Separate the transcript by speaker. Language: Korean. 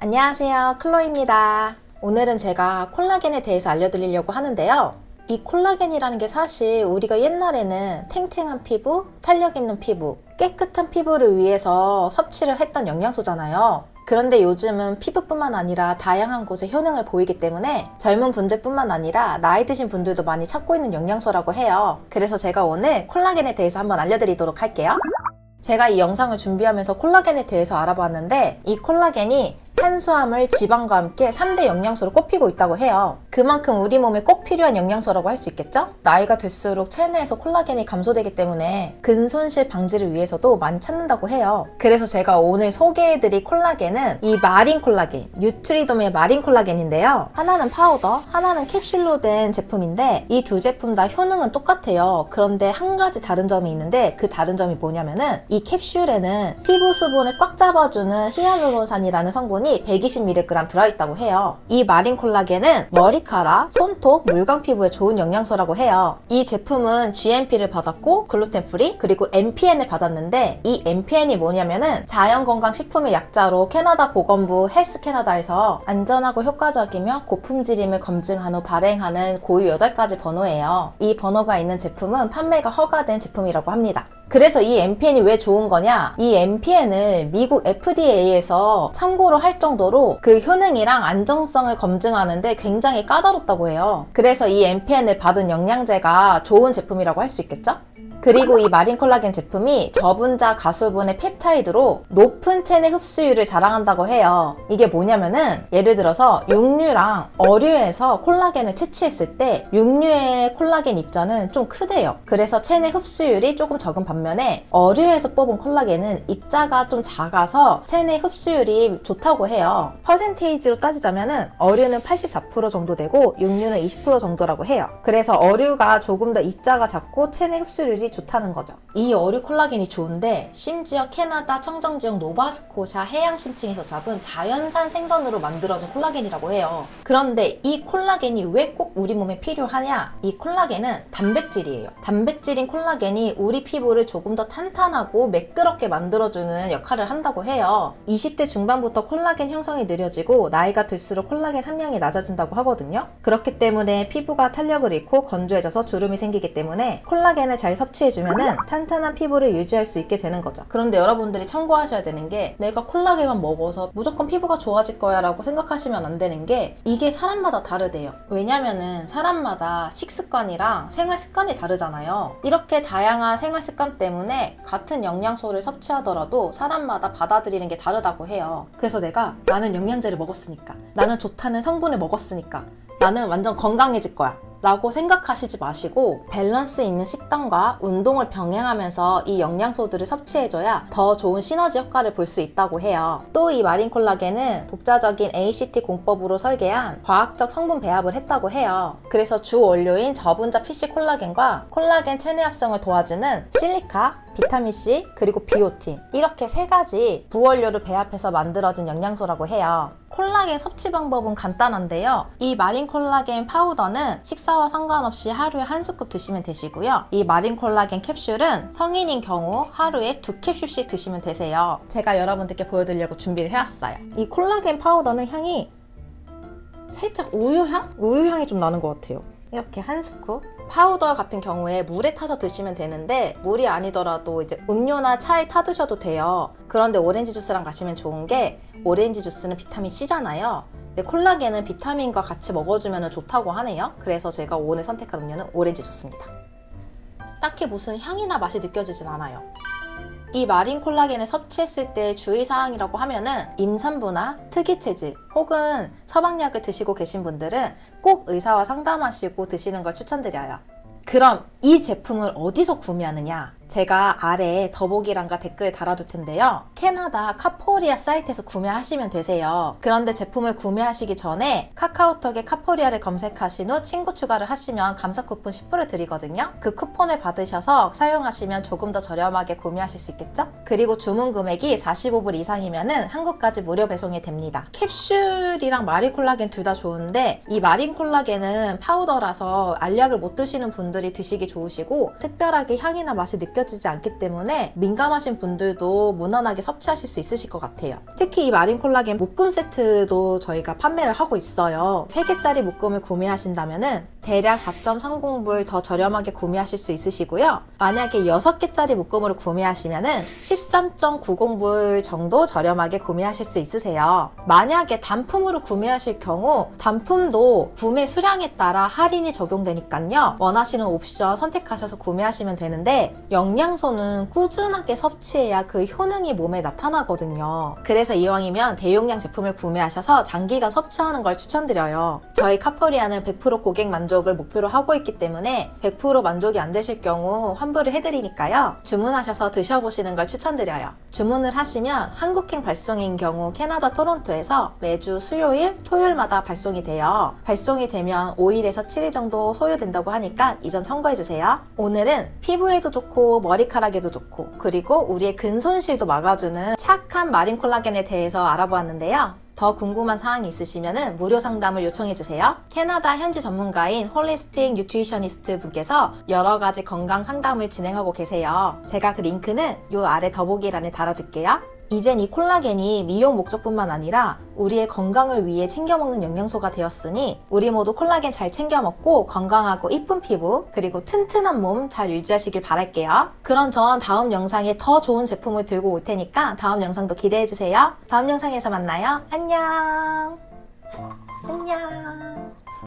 Speaker 1: 안녕하세요, 클로입니다. 오늘은 제가 콜라겐에 대해서 알려드리려고 하는데요. 이 콜라겐이라는 게 사실 우리가 옛날에는 탱탱한 피부, 탄력 있는 피부, 깨끗한 피부를 위해서 섭취를 했던 영양소잖아요. 그런데 요즘은 피부뿐만 아니라 다양한 곳에 효능을 보이기 때문에 젊은 분들뿐만 아니라 나이 드신 분들도 많이 찾고 있는 영양소라고 해요. 그래서 제가 오늘 콜라겐에 대해서 한번 알려드리도록 할게요. 제가 이 영상을 준비하면서 콜라겐에 대해서 알아봤는데 이 콜라겐이 탄수화물, 지방과 함께 3대 영양소로 꼽히고 있다고 해요. 그만큼 우리 몸에 꼭 필요한 영양소라고 할 수 있겠죠? 나이가 들수록 체내에서 콜라겐이 감소되기 때문에 근손실 방지를 위해서도 많이 찾는다고 해요. 그래서 제가 오늘 소개해드릴 콜라겐은 이 마린 콜라겐, 뉴트리돔의 마린 콜라겐인데요. 하나는 파우더, 하나는 캡슐로 된 제품인데 이 두 제품 다 효능은 똑같아요. 그런데 한 가지 다른 점이 있는데 그 다른 점이 뭐냐면은 이 캡슐에는 피부 수분을 꽉 잡아주는 히알루론산이라는 성분이 120mg 들어있다고 해요. 이 마린 콜라겐은 머리카락, 손톱, 물광 피부에 좋은 영양소라고 해요. 이 제품은 GMP를 받았고 글루텐 프리 그리고 MPN을 받았는데 이 MPN이 뭐냐면은 자연건강식품의 약자로 캐나다 보건부 헬스 캐나다에서 안전하고 효과적이며 고품질임을 검증한 후 발행하는 고유 8가지 번호예요. 이 번호가 있는 제품은 판매가 허가된 제품이라고 합니다. 그래서 이 MPN이 왜 좋은 거냐? 이 MPN을 미국 FDA에서 참고를 할 정도로 그 효능이랑 안정성을 검증하는데 굉장히 까다롭다고 해요. 그래서 이 MPN을 받은 영양제가 좋은 제품이라고 할 수 있겠죠? 그리고 이 마린 콜라겐 제품이 저분자 가수분의 펩타이드로 높은 체내 흡수율을 자랑한다고 해요. 이게 뭐냐면은 예를 들어서 육류랑 어류에서 콜라겐을 채취했을 때 육류의 콜라겐 입자는 좀 크대요. 그래서 체내 흡수율이 조금 적은 반면에 어류에서 뽑은 콜라겐은 입자가 좀 작아서 체내 흡수율이 좋다고 해요. 퍼센테이지로 따지자면은 어류는 84% 정도 되고 육류는 20% 정도라고 해요. 그래서 어류가 조금 더 입자가 작고 체내 흡수율이 좋다는 거죠. 이 어류 콜라겐이 좋은데 심지어 캐나다 청정지역 노바스코샤 해양심층에서 잡은 자연산 생선으로 만들어진 콜라겐이라고 해요. 그런데 이 콜라겐이 왜 꼭 우리 몸에 필요하냐? 이 콜라겐은 단백질이에요. 단백질인 콜라겐이 우리 피부를 조금 더 탄탄하고 매끄럽게 만들어주는 역할을 한다고 해요. 20대 중반부터 콜라겐 형성이 느려지고 나이가 들수록 콜라겐 함량이 낮아진다고 하거든요. 그렇기 때문에 피부가 탄력을 잃고 건조해져서 주름이 생기기 때문에 콜라겐을 잘 섭취해주면은 탄탄한 피부를 유지할 수 있게 되는 거죠. 그런데 여러분들이 참고하셔야 되는 게 내가 콜라겐만 먹어서 무조건 피부가 좋아질 거야 라고 생각하시면 안 되는 게 이게 사람마다 다르대요. 왜냐면은 사람마다 식습관이랑 생활습관이 다르잖아요. 이렇게 다양한 생활습관 때문에 같은 영양소를 섭취하더라도 사람마다 받아들이는 게 다르다고 해요. 그래서 나는 영양제를 먹었으니까, 나는 좋다는 성분을 먹었으니까 나는 완전 건강해질 거야 라고 생각하시지 마시고 밸런스 있는 식단과 운동을 병행하면서 이 영양소들을 섭취해줘야 더 좋은 시너지 효과를 볼 수 있다고 해요. 또 이 마린 콜라겐은 독자적인 ACT 공법으로 설계한 과학적 성분 배합을 했다고 해요. 그래서 주 원료인 저분자 PC 콜라겐과 콜라겐 체내 합성을 도와주는 실리카, 비타민C, 그리고 비오틴 이렇게 3가지 부원료를 배합해서 만들어진 영양소라고 해요. 콜라겐 섭취 방법은 간단한데요. 이 마린 콜라겐 파우더는 식사와 상관없이 하루에 1스쿱 드시면 되시고요. 이 마린 콜라겐 캡슐은 성인인 경우 하루에 2캡슐씩 드시면 되세요. 제가 여러분들께 보여드리려고 준비를 해왔어요. 이 콜라겐 파우더는 향이 살짝 우유향? 우유향이 좀 나는 것 같아요. 이렇게 1스쿱. 파우더 같은 경우에 물에 타서 드시면 되는데 물이 아니더라도 이제 음료나 차에 타 드셔도 돼요. 그런데 오렌지 주스랑 마시면 좋은 게 오렌지 주스는 비타민 C잖아요. 근데 콜라겐은 비타민과 같이 먹어주면 좋다고 하네요. 그래서 제가 오늘 선택한 음료는 오렌지 주스입니다. 딱히 무슨 향이나 맛이 느껴지진 않아요. 이 마린 콜라겐을 섭취했을 때 주의사항이라고 하면은 임산부나 특이체질 혹은 처방약을 드시고 계신 분들은 꼭 의사와 상담하시고 드시는 걸 추천드려요. 그럼 이 제품을 어디서 구매하느냐? 제가 아래에 더보기란과 댓글을 달아둘 텐데요. 캐나다 카포리아 사이트에서 구매하시면 되세요. 그런데 제품을 구매하시기 전에 카카오톡에 카포리아를 검색하신 후 친구 추가를 하시면 감사 쿠폰 10% 드리거든요. 그 쿠폰을 받으셔서 사용하시면 조금 더 저렴하게 구매하실 수 있겠죠? 그리고 주문 금액이 45불 이상이면 한국까지 무료 배송이 됩니다. 캡슐이랑 마린 콜라겐 둘 다 좋은데 이 마린 콜라겐은 파우더라서 알약을 못 드시는 분들이 드시기 좋으시고 특별하게 향이나 맛이 느껴지지 느껴지지 않기 때문에 민감하신 분들도 무난하게 섭취하실 수 있으실 것 같아요. 특히 이 마린 콜라겐 묶음 세트도 저희가 판매를 하고 있어요. 3개짜리 묶음을 구매하신다면 대략 4.30불 더 저렴하게 구매하실 수 있으시고요. 만약에 6개짜리 묶음으로 구매하시면 13.90불 정도 저렴하게 구매하실 수 있으세요. 만약에 단품으로 구매하실 경우 단품도 구매 수량에 따라 할인이 적용되니까요. 원하시는 옵션 선택하셔서 구매하시면 되는데 영양소는 꾸준하게 섭취해야 그 효능이 몸에 나타나거든요. 그래서 이왕이면 대용량 제품을 구매하셔서 장기간 섭취하는 걸 추천드려요. 저희 카포리아는 100% 고객 만족을 목표로 하고 있기 때문에 100% 만족이 안 되실 경우 환불을 해드리니까요. 주문하셔서 드셔보시는 걸 추천드려요. 주문을 하시면 한국행 발송인 경우 캐나다 토론토에서 매주 수요일, 토요일마다 발송이 돼요. 발송이 되면 5일에서 7일 정도 소요된다고 하니까 이전 참고해주세요. 오늘은 피부에도 좋고 머리카락에도 좋고 그리고 우리의 근손실도 막아주는 착한 마린 콜라겐에 대해서 알아보았는데요. 더 궁금한 사항이 있으시면 무료 상담을 요청해주세요. 캐나다 현지 전문가인 홀리스틱 뉴트리셔니스트 분께서 여러 가지 건강 상담을 진행하고 계세요. 제가 그 링크는 요 아래 더보기란에 달아둘게요. 이젠 이 콜라겐이 미용 목적뿐만 아니라 우리의 건강을 위해 챙겨 먹는 영양소가 되었으니 우리 모두 콜라겐 잘 챙겨 먹고 건강하고 이쁜 피부 그리고 튼튼한 몸 잘 유지하시길 바랄게요. 그럼 전 다음 영상에 더 좋은 제품을 들고 올 테니까 다음 영상도 기대해주세요. 다음 영상에서 만나요. 안녕. 안녕.